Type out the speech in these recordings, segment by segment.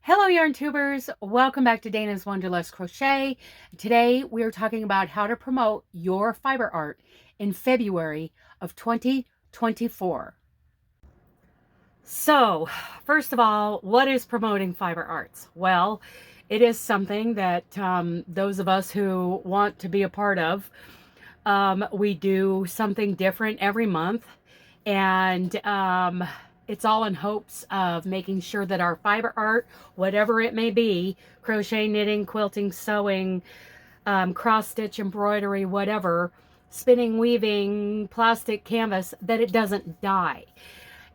Hello yarn tubers, welcome back to Dana's Wanderlust Crochet. Today we are talking about how to promote your fiber art in February of 2024. So first of all, what is promoting fiber arts? Well, it is something that those of us who want to be a part of, we do something different every month, and it's all in hopes of making sure that our fiber art, whatever it may be, crochet, knitting, quilting, sewing, cross stitch, embroidery, whatever, spinning, weaving, plastic, canvas, that it doesn't die.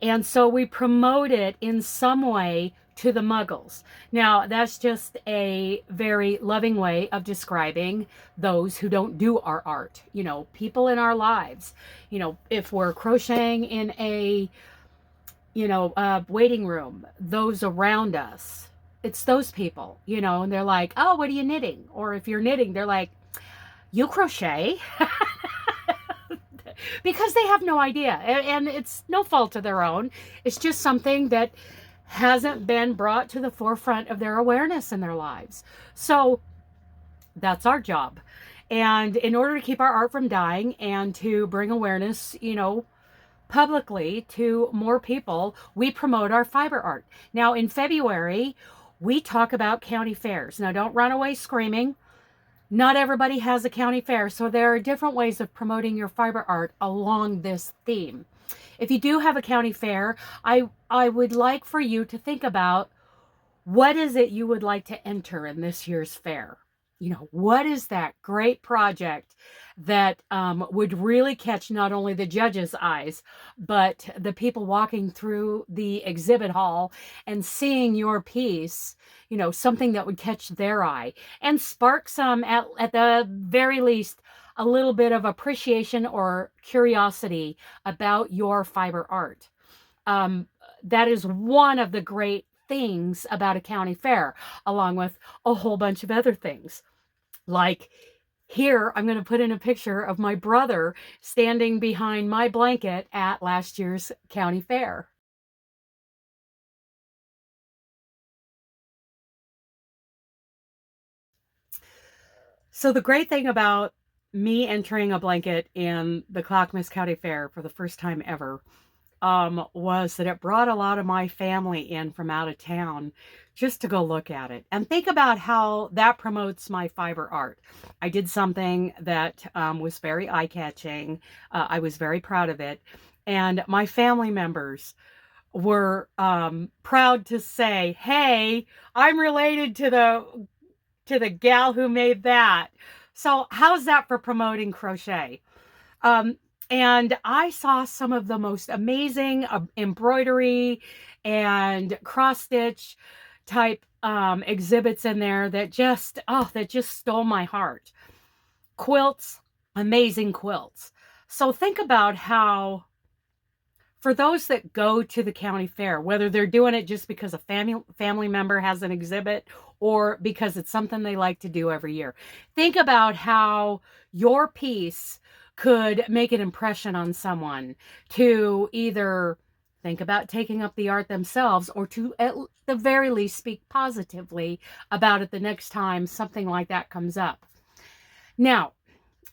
And so we promote it in some way to the muggles. Now, that's just a very loving way of describing those who don't do our art. You know, people in our lives. You know, if we're crocheting in a, waiting room, those around us, it's those people, and they're like, oh, what are you knitting? Or if you're knitting, they're like, you crochet? Because they have no idea, and it's no fault of their own. It's just something that hasn't been brought to the forefront of their awareness in their lives. So that's our job. And in order to keep our art from dying and to bring awareness, publicly to more people, we promote our fiber art. Now in February, we talk about county fairs. Now don't run away screaming. Not everybody has a county fair, so there are different ways of promoting your fiber art along this theme. If you do have a county fair, I would like for you to think about, what is it you would like to enter in this year's fair? What is that great project that would really catch not only the judges' eyes, but the people walking through the exhibit hall and seeing your piece, something that would catch their eye and spark some, at the very least, a little bit of appreciation or curiosity about your fiber art. That is one of the great things about a county fair, along with a whole bunch of other things. Like here, I'm going to put in a picture of my brother standing behind my blanket at last year's county fair. So the great thing about me entering a blanket in the Clackamas County Fair for the first time ever was that it brought a lot of my family in from out of town just to go look at it and think about how that promotes my fiber art. I did something that was very eye-catching. I was very proud of it. And my family members were proud to say, hey, I'm related to the gal who made that. So how's that for promoting crochet? And I saw some of the most amazing embroidery and cross stitch type exhibits in there that just stole my heart. Quilts, amazing quilts. So think about how, for those that go to the county fair, whether they're doing it just because a family member has an exhibit or because it's something they like to do every year, think about how your piece could make an impression on someone to either think about taking up the art themselves or to at the very least speak positively about it the next time something like that comes up. Now,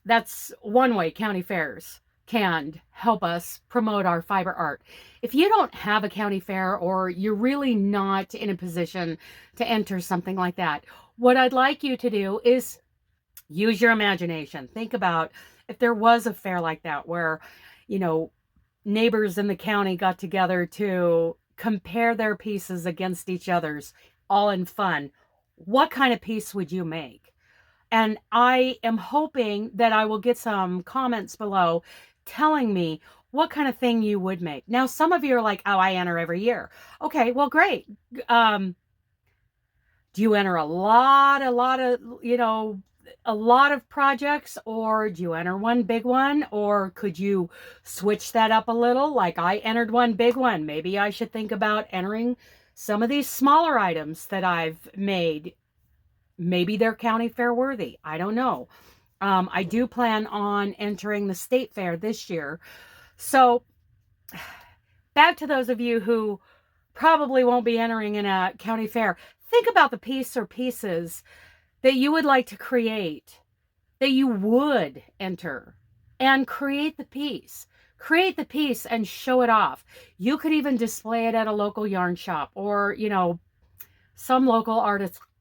that's one way county fairs can help us promote our fiber art. If you don't have a county fair or you're really not in a position to enter something like that, what I'd like you to do is use your imagination. Think about if there was a fair like that where, neighbors in the county got together to compare their pieces against each other's, all in fun. What kind of piece would you make? And I am hoping that I will get some comments below telling me what kind of thing you would make. Now, some of you are like, oh, I enter every year. Okay, well, great. Do you enter a lot of projects, or do you enter one big one? Or could you switch that up a little? Like I entered one big one. Maybe I should think about entering some of these smaller items that I've made. Maybe they're county fair worthy. I don't know. I do plan on entering the state fair this year. So back to those of you who probably won't be entering in a county fair. think about the piece or pieces that you would like to create, that you would enter, and create the piece. Create the piece and show it off. You could even display it at a local yarn shop or, you know, some local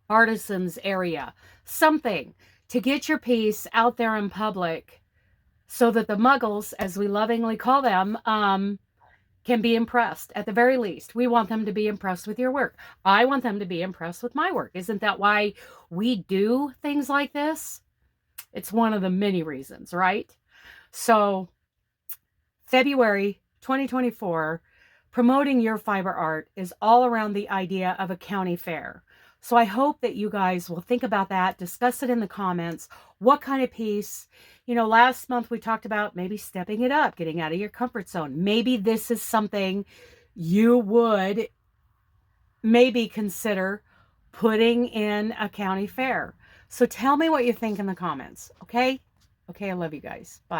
artisans area. Something to get your piece out there in public so that the muggles, as we lovingly call them, can be impressed. At the very least, we want them to be impressed with your work. I want them to be impressed with my work. Isn't that why we do things like this? It's one of the many reasons, right? So February 2024, promoting your fiber art is all around the idea of a county fair. So I hope that you guys will think about that, discuss it in the comments. What kind of piece? You know, last month we talked about maybe stepping it up, getting out of your comfort zone. Maybe this is something you would maybe consider putting in a county fair. So tell me what you think in the comments, okay? Okay, I love you guys. Bye.